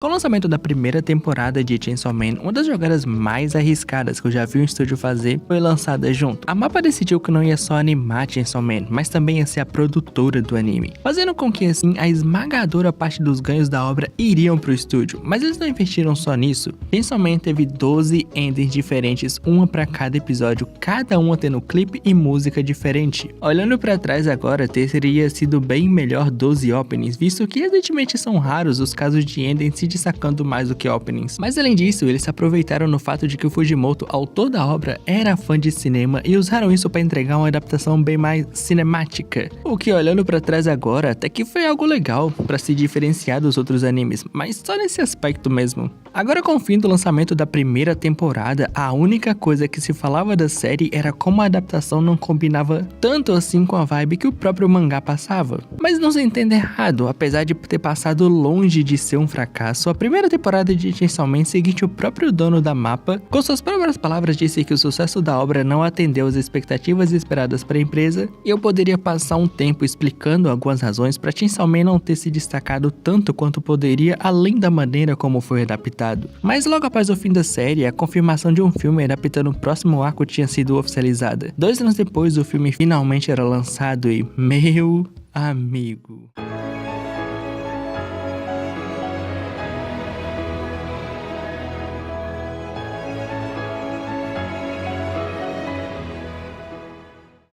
Com o lançamento da primeira temporada de Chainsaw Man, uma das jogadas mais arriscadas que eu já vi um estúdio fazer foi lançada junto. A Mappa decidiu que não ia só animar Chainsaw Man, mas também ia ser a produtora do anime, fazendo com que assim a esmagadora parte dos ganhos da obra iriam pro estúdio. Mas eles não investiram só nisso. Chainsaw Man teve 12 endings diferentes, uma para cada episódio, cada uma tendo clipe e música diferente. Olhando para trás agora, teria sido bem melhor 12 openings, visto que evidentemente são raros os casos de endings se destacando mais do que openings. Mas além disso, eles se aproveitaram no fato de que o Fujimoto, autor da obra, era fã de cinema e usaram isso para entregar uma adaptação bem mais cinemática. O que, olhando para trás agora, até que foi algo legal para se diferenciar dos outros animes, mas só nesse aspecto mesmo. Agora, com o fim do lançamento da primeira temporada, a única coisa que se falava da série era como a adaptação não combinava tanto assim com a vibe que o próprio mangá passava. Mas não se entenda errado, apesar de ter passado longe de ser um fracasso, a primeira temporada de Chainsaw Man seguinte, o próprio dono da Mappa, com suas próprias palavras, disse que o sucesso da obra não atendeu às expectativas esperadas para a empresa, e eu poderia passar um tempo explicando algumas razões para Chainsaw Man não ter se destacado tanto quanto poderia, além da maneira como foi adaptado. Mas logo após o fim da série, a confirmação de um filme adaptando o próximo arco tinha sido oficializada. 2 anos depois, o filme finalmente era lançado e, meu amigo...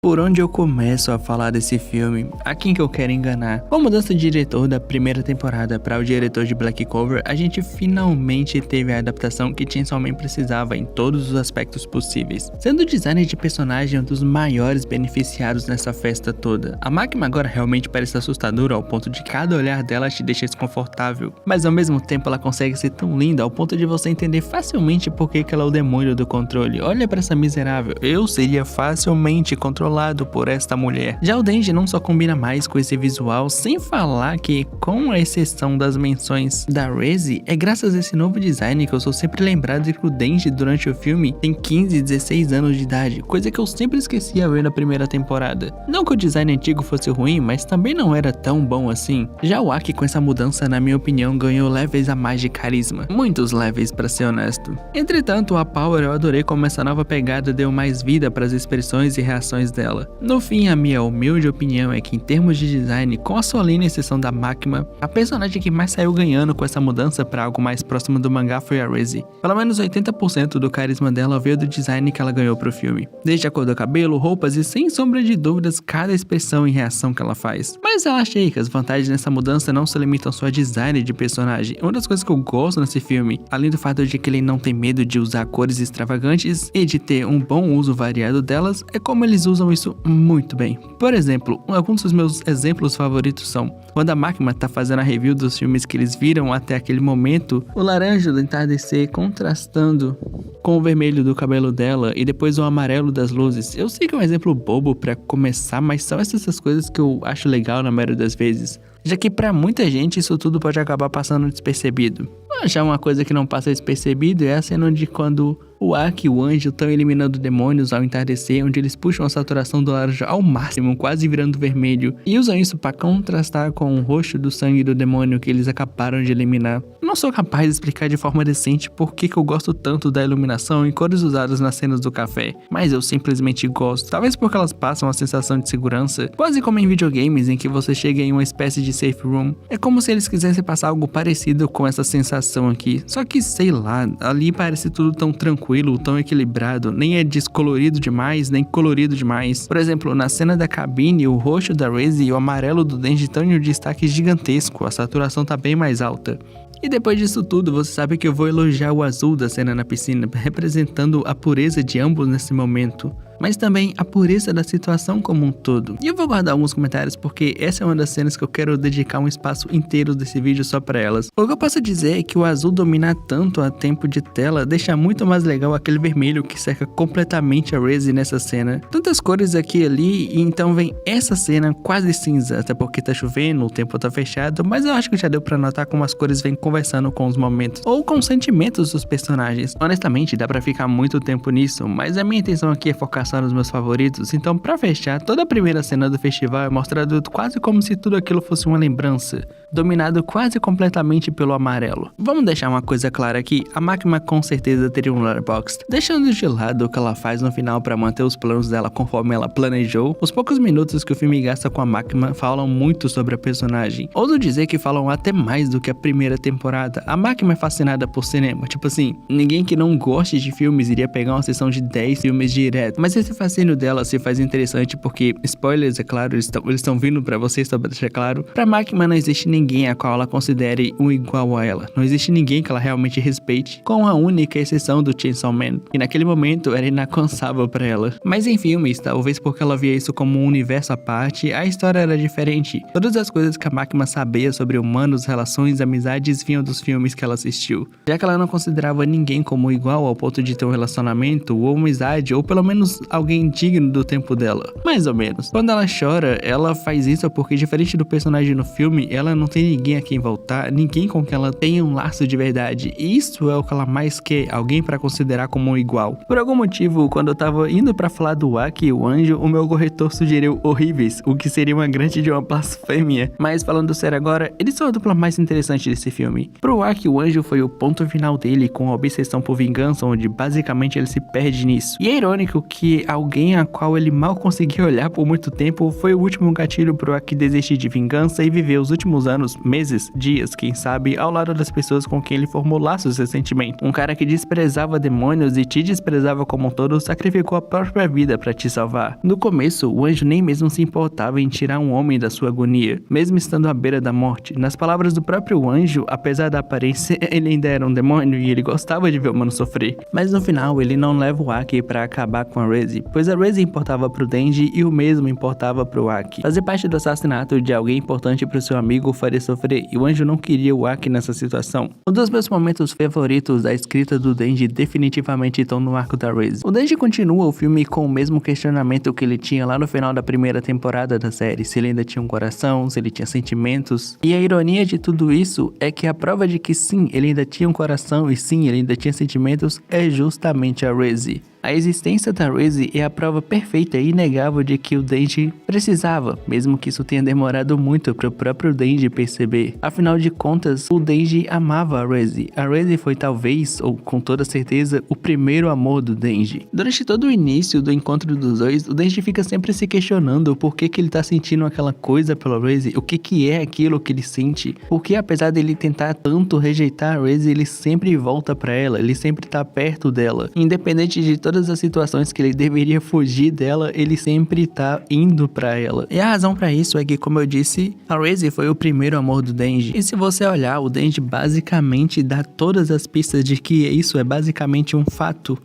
Por onde eu começo a falar desse filme? A quem que eu quero enganar? Com a mudança de diretor da primeira temporada para o diretor de Black Clover, a gente finalmente teve a adaptação que Chainsaw Man precisava em todos os aspectos possíveis. Sendo o design de personagem um dos maiores beneficiados nessa festa toda. A Makima agora realmente parece assustadora ao ponto de cada olhar dela te deixa desconfortável, mas ao mesmo tempo ela consegue ser tão linda ao ponto de você entender facilmente por que ela é o demônio do controle. Olha pra essa miserável, eu seria facilmente controlado por esta mulher. Já o Denji não só combina mais com esse visual, sem falar que, com a exceção das menções da Reze, é graças a esse novo design que eu sou sempre lembrado de que o Denji durante o filme tem 15 e 16 anos de idade, coisa que eu sempre esquecia ver na primeira temporada. Não que o design antigo fosse ruim, mas também não era tão bom assim. Já o Aki, com essa mudança, na minha opinião, ganhou levels a mais de carisma. Muitos levels, pra ser honesto. Entretanto, a Power, eu adorei como essa nova pegada deu mais vida para as expressões e reações dela. No fim, a minha humilde opinião é que, em termos de design, com a solene exceção da Makima, a personagem que mais saiu ganhando com essa mudança para algo mais próximo do mangá foi a Reze. Pelo menos 80% do carisma dela veio do design que ela ganhou pro filme, desde a cor do cabelo, roupas e, sem sombra de dúvidas, cada expressão e reação que ela faz. Mas eu achei que as vantagens nessa mudança não se limitam só a design de personagem. Uma das coisas que eu gosto nesse filme, além do fato de que ele não tem medo de usar cores extravagantes e de ter um bom uso variado delas, é como eles usam isso muito bem. Por exemplo, alguns dos meus exemplos favoritos são quando a Makima tá fazendo a review dos filmes que eles viram até aquele momento, o laranja do entardecer contrastando com o vermelho do cabelo dela e depois o amarelo das luzes. Eu sei que é um exemplo bobo pra começar, mas são essas coisas que eu acho legal na maioria das vezes, já que pra muita gente isso tudo pode acabar passando despercebido. Já uma coisa que não passa despercebido é a cena de quando o Aki e o anjo estão eliminando demônios ao entardecer, onde eles puxam a saturação do laranja ao máximo, quase virando vermelho, e usam isso para contrastar com o roxo do sangue do demônio que eles acabaram de eliminar. Não sou capaz de explicar de forma decente por que eu gosto tanto da iluminação e cores usadas nas cenas do café, mas eu simplesmente gosto, talvez porque elas passam a sensação de segurança, quase como em videogames em que você chega em uma espécie de safe room. É como se eles quisessem passar algo parecido com essa sensação aqui, só que sei lá, ali parece tudo tão tranquilo, tão equilibrado, nem é descolorido demais, nem colorido demais. Por exemplo, na cena da cabine, o roxo da Reze e o amarelo do Denji estão em um destaque gigantesco, a saturação tá bem mais alta. E depois disso tudo, você sabe que eu vou elogiar o azul da cena na piscina, representando a pureza de ambos nesse momento, mas também a pureza da situação como um todo. E eu vou guardar alguns comentários porque essa é uma das cenas que eu quero dedicar um espaço inteiro desse vídeo só pra elas. O que eu posso dizer é que o azul dominar tanto a tempo de tela deixa muito mais legal aquele vermelho que cerca completamente a Reze nessa cena. Tantas cores aqui e ali, e então vem essa cena quase cinza, até porque tá chovendo, o tempo tá fechado, mas eu acho que já deu pra notar como as cores vêm conversando com os momentos, ou com os sentimentos dos personagens. Honestamente, dá pra ficar muito tempo nisso, mas a minha intenção aqui é focar são os meus favoritos, então pra fechar, toda a primeira cena do festival é mostrado quase como se tudo aquilo fosse uma lembrança, dominado quase completamente pelo amarelo. Vamos deixar uma coisa clara aqui, a Makima com certeza teria um Letterboxd, deixando de lado o que ela faz no final pra manter os planos dela conforme ela planejou. Os poucos minutos que o filme gasta com a Makima falam muito sobre a personagem. Ouso dizer que falam até mais do que a primeira temporada. A Makima é fascinada por cinema, tipo assim, ninguém que não goste de filmes iria pegar uma sessão de 10 filmes direto, mas esse fascínio dela se faz interessante porque, spoilers é claro, eles estão vindo pra vocês, só pra deixar claro, pra Makima não existe ninguém a qual ela considere um igual a ela, não existe ninguém que ela realmente respeite, com a única exceção do Chainsaw Man, e naquele momento era inalcançável pra ela. Mas em filmes, talvez porque ela via isso como um universo à parte, a história era diferente. Todas as coisas que a Makima sabia sobre humanos, relações, amizades vinham dos filmes que ela assistiu, já que ela não considerava ninguém como igual ao ponto de ter um relacionamento ou amizade, ou pelo menos alguém digno do tempo dela, mais ou menos. Quando ela chora, ela faz isso porque, diferente do personagem no filme, ela não tem ninguém a quem voltar, ninguém com quem ela tenha um laço de verdade, e isso é o que ela mais quer, alguém pra considerar como um igual. Por algum motivo, quando eu tava indo pra falar do Aki e o Anjo, o meu corretor sugeriu Horríveis, o que seria uma grande de uma blasfêmia, mas falando sério agora, eles são a dupla mais interessante desse filme. Pro Aki, o Anjo foi o ponto final dele, com a obsessão por vingança, onde basicamente ele se perde nisso. E é irônico que alguém a qual ele mal conseguia olhar por muito tempo foi o último gatilho pro Aki desistir de vingança e viver os últimos anos, meses, dias, quem sabe, ao lado das pessoas com quem ele formou laços recentemente. Um cara que desprezava demônios e te desprezava como um todo, sacrificou a própria vida pra te salvar. No começo, o Anjo nem mesmo se importava em tirar um homem da sua agonia, mesmo estando à beira da morte. Nas palavras do próprio Anjo, apesar da aparência, ele ainda era um demônio e ele gostava de ver o humano sofrer. Mas no final, ele não leva o Aki pra acabar com a Reze, pois a Reze importava pro Denji e o mesmo importava pro Aki. Fazer parte do assassinato de alguém importante pro seu amigo faria sofrer, e o Anjo não queria o Aki nessa situação. Um dos meus momentos favoritos da escrita do Denji definitivamente estão no arco da Reze. O Denji continua o filme com o mesmo questionamento que ele tinha lá no final da primeira temporada da série, se ele ainda tinha um coração, se ele tinha sentimentos. E a ironia de tudo isso é que a prova de que sim, ele ainda tinha um coração e sim, ele ainda tinha sentimentos é justamente a Reze. A existência da Reze é a prova perfeita e inegável de que o Denji precisava, mesmo que isso tenha demorado muito para o próprio Denji perceber. Afinal de contas, o Denji amava a Reze. A Reze foi talvez, ou com toda certeza, o primeiro amor do Denji. Durante todo o início do encontro dos dois, o Denji fica sempre se questionando por que ele tá sentindo aquela coisa pela Reze, o que é aquilo que ele sente, porque apesar dele tentar tanto rejeitar a Reze, ele sempre volta para ela, ele sempre tá perto dela, independente de todas as situações que ele deveria fugir dela, ele sempre tá indo pra ela. E a razão pra isso é que, como eu disse, a Reze foi o primeiro amor do Denji. E se você olhar, o Denji basicamente dá todas as pistas de que isso é basicamente um fato.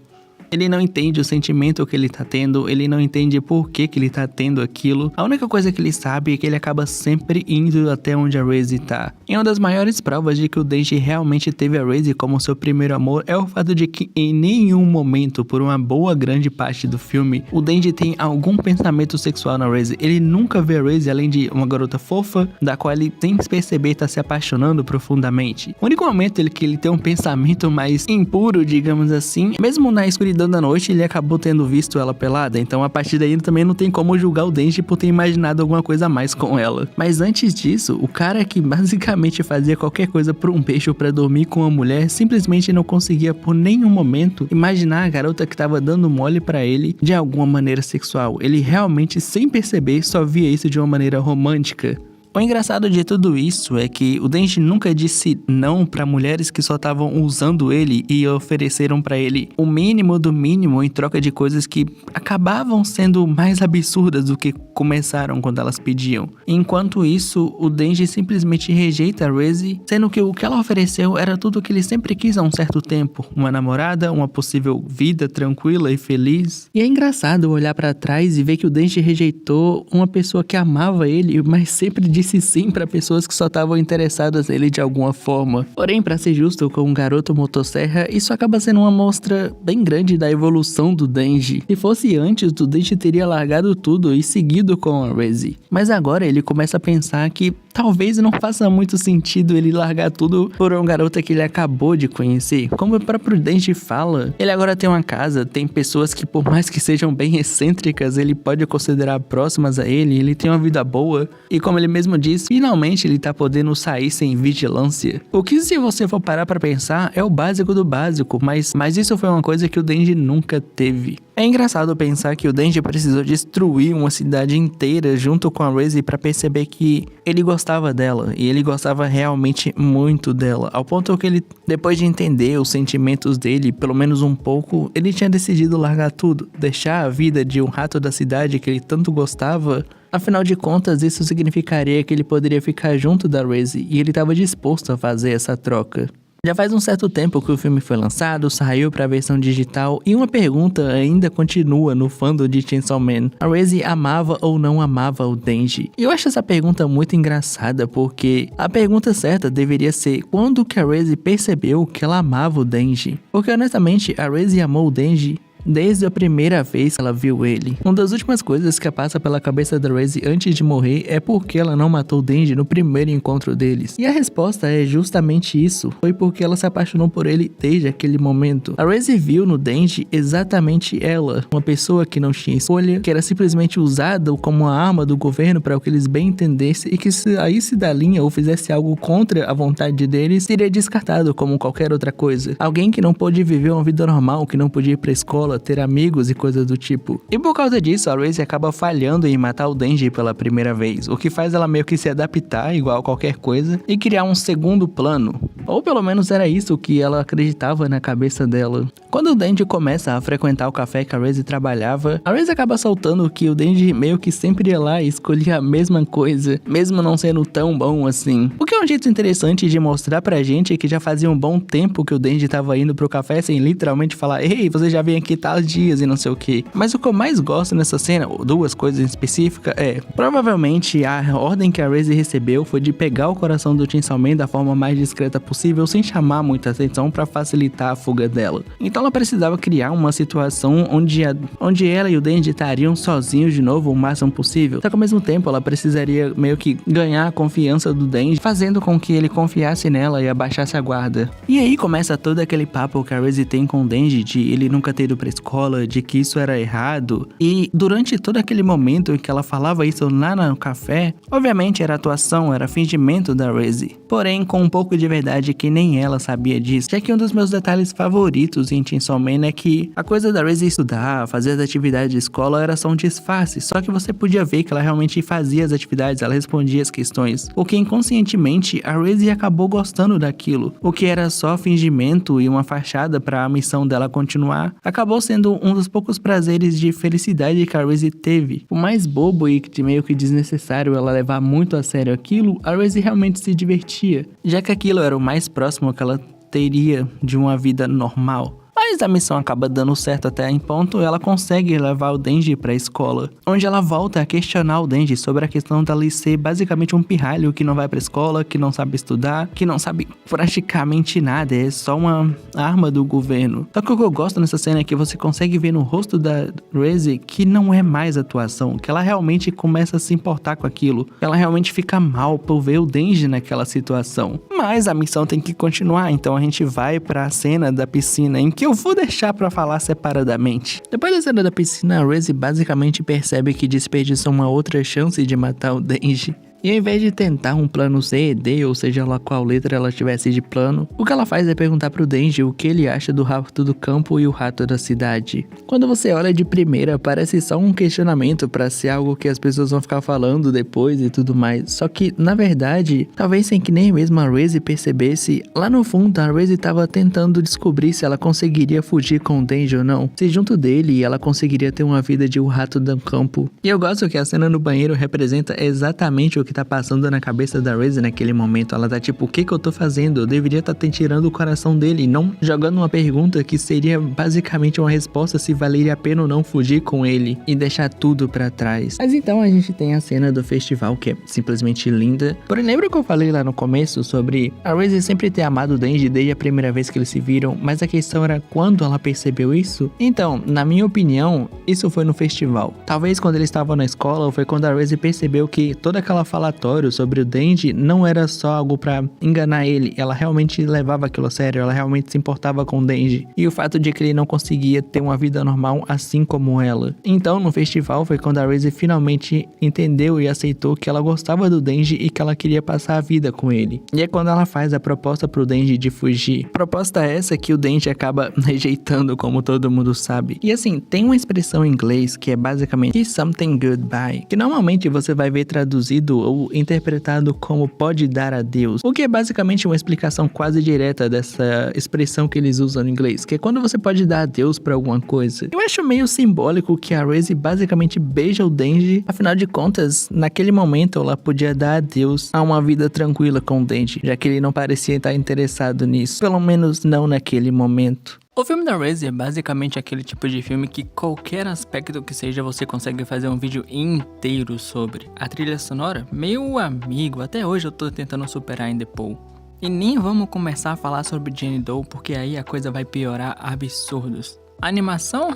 Ele não entende o sentimento que ele tá tendo, ele não entende por que ele tá tendo aquilo. A única coisa que ele sabe é que ele acaba sempre indo até onde a Reze tá. E uma das maiores provas de que o Denji realmente teve a Reze como seu primeiro amor é o fato de que em nenhum momento, por uma boa grande parte do filme, o Denji tem algum pensamento sexual na Reze. Ele nunca vê a Reze além de uma garota fofa, da qual ele, sem perceber, tá se apaixonando profundamente. O único momento que ele tem um pensamento mais impuro, digamos assim, mesmo na escuridão da noite, ele acabou tendo visto ela pelada, então a partir daí também não tem como julgar o Denji por ter imaginado alguma coisa a mais com ela. Mas antes disso, o cara que basicamente fazia qualquer coisa por um beijo pra dormir com uma mulher, simplesmente não conseguia por nenhum momento imaginar a garota que tava dando mole pra ele de alguma maneira sexual. Ele realmente, sem perceber, só via isso de uma maneira romântica. O engraçado de tudo isso é que o Denji nunca disse não para mulheres que só estavam usando ele e ofereceram para ele o mínimo do mínimo em troca de coisas que acabavam sendo mais absurdas do que começaram quando elas pediam. Enquanto isso, o Denji simplesmente rejeita a Reze, sendo que o que ela ofereceu era tudo o que ele sempre quis há um certo tempo, uma namorada, uma possível vida tranquila e feliz. E é engraçado olhar para trás e ver que o Denji rejeitou uma pessoa que amava ele, mas sempre disse disse sim pra pessoas que só estavam interessadas nele de alguma forma. Porém, pra ser justo com um garoto motosserra, isso acaba sendo uma amostra bem grande da evolução do Denji. Se fosse antes, o Denji teria largado tudo e seguido com a Reze. Mas agora ele começa a pensar que talvez não faça muito sentido ele largar tudo por uma garota que ele acabou de conhecer. Como o próprio Denji fala, ele agora tem uma casa, tem pessoas que por mais que sejam bem excêntricas, ele pode considerar próximas a ele tem uma vida boa. E como ele mesmo diz, finalmente ele tá podendo sair sem vigilância. O que, se você for parar pra pensar, é o básico do básico, mas isso foi uma coisa que o Denji nunca teve. É engraçado pensar que o Denji precisou destruir uma cidade inteira junto com a Reze pra perceber que ele gostava dela, e ele gostava realmente muito dela, ao ponto que ele, depois de entender os sentimentos dele, pelo menos um pouco, ele tinha decidido largar tudo, deixar a vida de um rato da cidade que ele tanto gostava. Afinal de contas, isso significaria que ele poderia ficar junto da Reze, e ele estava disposto a fazer essa troca. Já faz um certo tempo que o filme foi lançado, saiu para a versão digital, e uma pergunta ainda continua no fandom de Chainsaw Man: a Reze amava ou não amava o Denji? E eu acho essa pergunta muito engraçada, porque a pergunta certa deveria ser: quando que a Reze percebeu que ela amava o Denji? Porque honestamente, a Reze amou o Denji desde a primeira vez que ela viu ele. Uma das últimas coisas que passa pela cabeça da Reze antes de morrer é porque ela não matou o Denji no primeiro encontro deles. E a resposta é justamente isso. Foi porque ela se apaixonou por ele desde aquele momento. A Reze viu no Denji exatamente ela, uma pessoa que não tinha escolha, que era simplesmente usada como uma arma do governo para o que eles bem entendessem, e que se saísse da linha ou fizesse algo contra a vontade deles, seria descartado como qualquer outra coisa. Alguém que não pôde viver uma vida normal, que não podia ir pra escola, ter amigos e coisas do tipo. E por causa disso, a Reze acaba falhando em matar o Denji pela primeira vez, o que faz ela meio que se adaptar igual a qualquer coisa e criar um segundo plano. Ou pelo menos era isso que ela acreditava na cabeça dela. Quando o Denji começa a frequentar o café que a Reze trabalhava, a Reze acaba soltando que o Denji meio que sempre ia lá e escolhia a mesma coisa, mesmo não sendo tão bom assim. O que é um jeito interessante de mostrar pra gente que já fazia um bom tempo que o Denji tava indo pro café sem literalmente falar: ei, você já vem aqui tais dias e não sei o que. Mas o que eu mais gosto nessa cena, duas coisas em específica, é: provavelmente a ordem que a Reze recebeu foi de pegar o coração do Chainsaw Man da forma mais discreta possível, sem chamar muita atenção pra facilitar a fuga dela. Então ela precisava criar uma situação onde ela e o Denji estariam sozinhos de novo o máximo possível. Só que ao mesmo tempo ela precisaria meio que ganhar a confiança do Denji, fazendo com que ele confiasse nela e abaixasse a guarda. E aí começa todo aquele papo que a Reze tem com o Denji de ele nunca ter ido pra escola, de que isso era errado. E durante todo aquele momento em que ela falava isso lá no café, obviamente era atuação, era fingimento da Reze. Porém, com um pouco de verdade que nem ela sabia disso. Já que um dos meus detalhes favoritos em Chainsaw Man é que a coisa da Reze estudar, fazer as atividades de escola era só um disfarce, só que você podia ver que ela realmente fazia as atividades, ela respondia as questões, porque inconscientemente a Reze acabou gostando daquilo. O que era só fingimento e uma fachada para a missão dela continuar, acabou sendo um dos poucos prazeres de felicidade que a Reze teve. Por mais bobo e meio que desnecessário ela levar muito a sério aquilo, a Reze realmente se divertia, já que aquilo era o mais próximo que ela teria de uma vida normal. Mas a missão acaba dando certo até em ponto, ela consegue levar o Denji pra escola, onde ela volta a questionar o Denji sobre a questão dela ser basicamente um pirralho que não vai pra escola, que não sabe estudar, que não sabe praticamente nada, é só uma arma do governo. Só que o que eu gosto nessa cena é que você consegue ver no rosto da Reze que não é mais atuação, que ela realmente começa a se importar com aquilo, ela realmente fica mal por ver o Denji naquela situação. Mas a missão tem que continuar, então a gente vai pra cena da piscina, em que eu vou deixar pra falar separadamente. Depois da cena da piscina, a Reze basicamente percebe que desperdiçou uma outra chance de matar o Denji. E ao invés de tentar um plano C, D, ou seja lá qual letra ela tivesse de plano, o que ela faz é perguntar pro Denji o que ele acha do rato do campo e o rato da cidade. Quando você olha de primeira, parece só um questionamento pra ser algo que as pessoas vão ficar falando depois e tudo mais. Só que, na verdade, talvez sem que nem mesmo a Reze percebesse, lá no fundo a Reze tava tentando descobrir se ela conseguiria fugir com o Denji ou não. Se junto dele ela conseguiria ter uma vida de um rato do campo. E eu gosto que a cena no banheiro representa exatamente o que tá passando na cabeça da Reze naquele momento. Ela tá tipo, o que eu tô fazendo? Eu deveria estar tirando o coração dele e não jogando uma pergunta que seria basicamente uma resposta se valeria a pena ou não fugir com ele e deixar tudo pra trás. Mas então a gente tem a cena do festival que é simplesmente linda. Porém, lembra que eu falei lá no começo sobre a Reze sempre ter amado o Denji desde a primeira vez que eles se viram, mas a questão era quando ela percebeu isso? Então, na minha opinião, isso foi no festival. Talvez quando eles estavam na escola, ou foi quando a Reze percebeu que toda aquela falatório sobre o Denji não era só algo pra enganar ele, ela realmente levava aquilo a sério, ela realmente se importava com o Denji. E o fato de que ele não conseguia ter uma vida normal assim como ela. Então, no festival foi quando a Reze finalmente entendeu e aceitou que ela gostava do Denji e que ela queria passar a vida com ele. E é quando ela faz a proposta pro Denji de fugir. Proposta essa que o Denji acaba rejeitando, como todo mundo sabe. E assim, tem uma expressão em inglês que é basicamente something goodbye, que normalmente você vai ver traduzido ou interpretado como pode dar adeus, o que é basicamente uma explicação quase direta dessa expressão que eles usam no inglês, que é quando você pode dar adeus pra alguma coisa. Eu acho meio simbólico que a Reze basicamente beija o Denji, afinal de contas, naquele momento ela podia dar adeus a uma vida tranquila com o Denji, já que ele não parecia estar interessado nisso, pelo menos não naquele momento. O filme da Reze é basicamente aquele tipo de filme que qualquer aspecto que seja você consegue fazer um vídeo inteiro sobre. A trilha sonora, meu amigo, até hoje eu tô tentando superar em The Pool. E nem vamos começar a falar sobre Jenny Doe, porque aí a coisa vai piorar absurdos. A animação?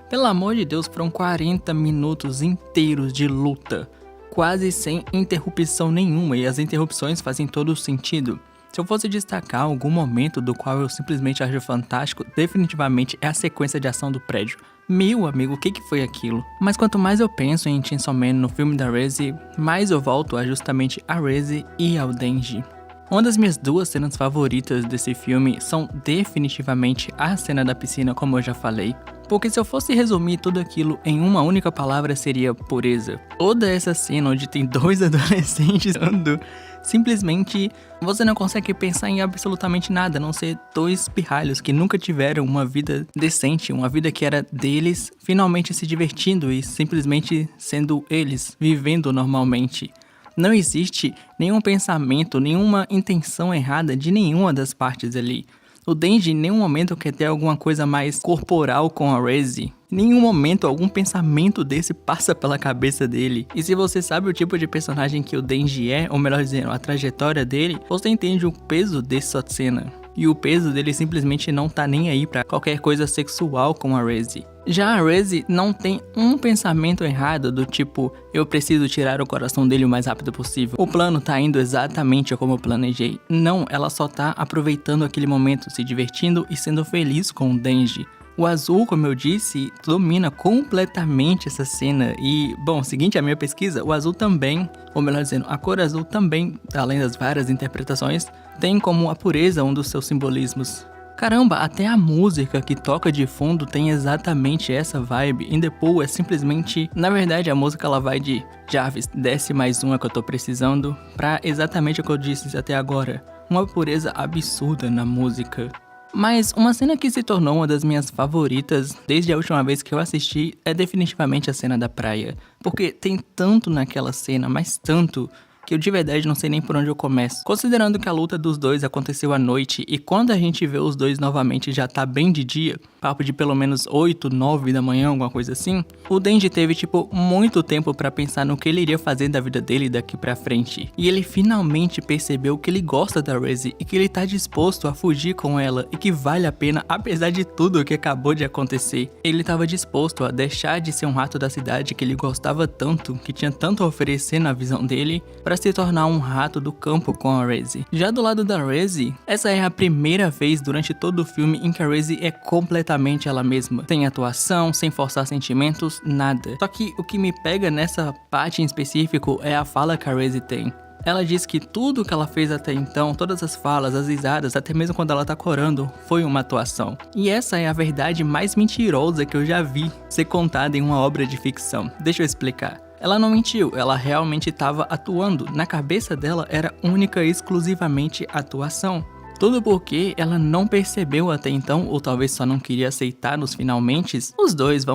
Pelo amor de Deus, foram 40 minutos inteiros de luta, quase sem interrupção nenhuma, e as interrupções fazem todo o sentido. Se eu fosse destacar algum momento do qual eu simplesmente acho fantástico, definitivamente é a sequência de ação do prédio. Meu amigo, o que foi aquilo? Mas quanto mais eu penso em Chainsaw Man no filme da Reze, mais eu volto a justamente a Reze e ao Denji. Uma das minhas duas cenas favoritas desse filme são definitivamente a cena da piscina, como eu já falei. Porque se eu fosse resumir tudo aquilo em uma única palavra seria pureza. Toda essa cena onde tem dois adolescentes andando, simplesmente você não consegue pensar em absolutamente nada, a não ser dois pirralhos que nunca tiveram uma vida decente, uma vida que era deles, finalmente se divertindo e simplesmente sendo eles, vivendo normalmente. Não existe nenhum pensamento, nenhuma intenção errada de nenhuma das partes ali. O Denji em nenhum momento quer ter alguma coisa mais corporal com a Reze. Em nenhum momento algum pensamento desse passa pela cabeça dele. E se você sabe o tipo de personagem que o Denji é, ou melhor dizendo, a trajetória dele, você entende o peso dessa cena. E o peso dele simplesmente não tá nem aí pra qualquer coisa sexual com a Reze. Já a Reze não tem um pensamento errado do tipo, eu preciso tirar o coração dele o mais rápido possível. O plano tá indo exatamente como eu planejei. Não, ela só tá aproveitando aquele momento, se divertindo e sendo feliz com o Denji. O azul, como eu disse, domina completamente essa cena e, bom, seguinte a minha pesquisa, o azul também, ou melhor dizendo, a cor azul também, além das várias interpretações, tem como a pureza um dos seus simbolismos. Caramba, até a música que toca de fundo tem exatamente essa vibe. In The Pool é simplesmente... Na verdade, a música ela vai de Jarvis, desce mais uma que eu tô precisando, pra exatamente o que eu disse até agora. Uma pureza absurda na música. Mas uma cena que se tornou uma das minhas favoritas desde a última vez que eu assisti é definitivamente a cena da praia. Porque tem tanto naquela cena, mas tanto, que eu de verdade não sei nem por onde eu começo. Considerando que a luta dos dois aconteceu à noite e quando a gente vê os dois novamente já tá bem de dia, papo de pelo menos 8, 9 da manhã, alguma coisa assim, o Denji teve muito tempo pra pensar no que ele iria fazer da vida dele daqui pra frente. E ele finalmente percebeu que ele gosta da Reze e que ele tá disposto a fugir com ela e que vale a pena apesar de tudo o que acabou de acontecer. Ele tava disposto a deixar de ser um rato da cidade que ele gostava tanto, que tinha tanto a oferecer na visão dele, pra se tornar um rato do campo com a Reze. Já do lado da Reze, essa é a primeira vez durante todo o filme em que a Reze é completamente ela mesma. Sem atuação, sem forçar sentimentos, nada. Só que o que me pega nessa parte em específico é a fala que a Reze tem. Ela diz que tudo que ela fez até então, todas as falas, as risadas, até mesmo quando ela tá corando, foi uma atuação. E essa é a verdade mais mentirosa que eu já vi ser contada em uma obra de ficção. Deixa eu explicar. Ela não mentiu, ela realmente estava atuando. Na cabeça dela era única e exclusivamente atuação. Tudo porque ela não percebeu até então, ou talvez só não queria aceitar nos finalmente, os dois,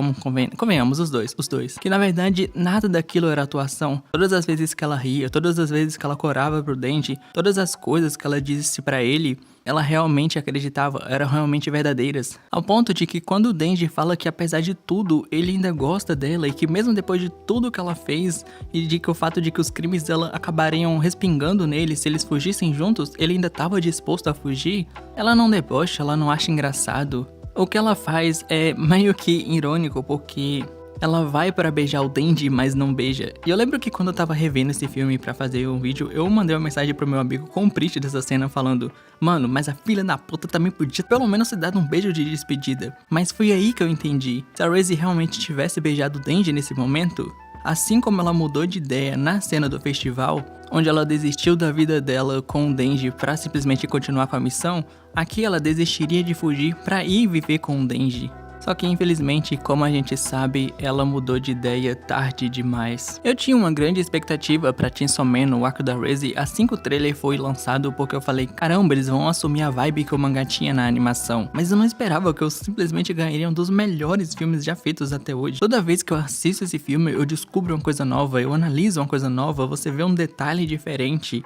convenhamos, os dois, que na verdade nada daquilo era atuação. Todas as vezes que ela ria, todas as vezes que ela corava pro Denji, todas as coisas que ela disse pra ele, ela realmente acreditava, eram realmente verdadeiras. Ao ponto de que quando o Denji fala que apesar de tudo, ele ainda gosta dela e que mesmo depois de tudo que ela fez e de que o fato de que os crimes dela acabariam respingando nele se eles fugissem juntos, ele ainda estava disposto a fugir, ela não debocha, ela não acha engraçado. O que ela faz é meio que irônico porque ela vai pra beijar o Denji, mas não beija. E eu lembro que quando eu tava revendo esse filme pra fazer um vídeo, eu mandei uma mensagem pro meu amigo com um print dessa cena falando: mano, mas a filha da puta também podia pelo menos ter dado um beijo de despedida. Mas foi aí que eu entendi. Se a Reze realmente tivesse beijado o Denji nesse momento, assim como ela mudou de ideia na cena do festival, onde ela desistiu da vida dela com o Denji pra simplesmente continuar com a missão, aqui ela desistiria de fugir pra ir viver com o Denji. Só que infelizmente, como a gente sabe, ela mudou de ideia tarde demais. Eu tinha uma grande expectativa pra Chainsaw Man no arco da Reze assim que o trailer foi lançado, porque eu falei, caramba, eles vão assumir a vibe que o mangá tinha na animação. Mas eu não esperava que eu simplesmente ganharia um dos melhores filmes já feitos até hoje. Toda vez que eu assisto esse filme, eu descubro uma coisa nova, eu analiso uma coisa nova, você vê um detalhe diferente.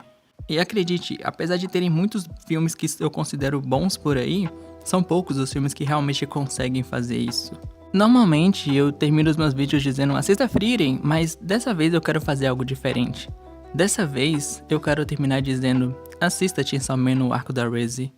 E acredite, apesar de terem muitos filmes que eu considero bons por aí, são poucos os filmes que realmente conseguem fazer isso. Normalmente eu termino os meus vídeos dizendo assista Frieren, mas dessa vez eu quero fazer algo diferente. Dessa vez eu quero terminar dizendo assista Chainsaw Man no arco da Reze.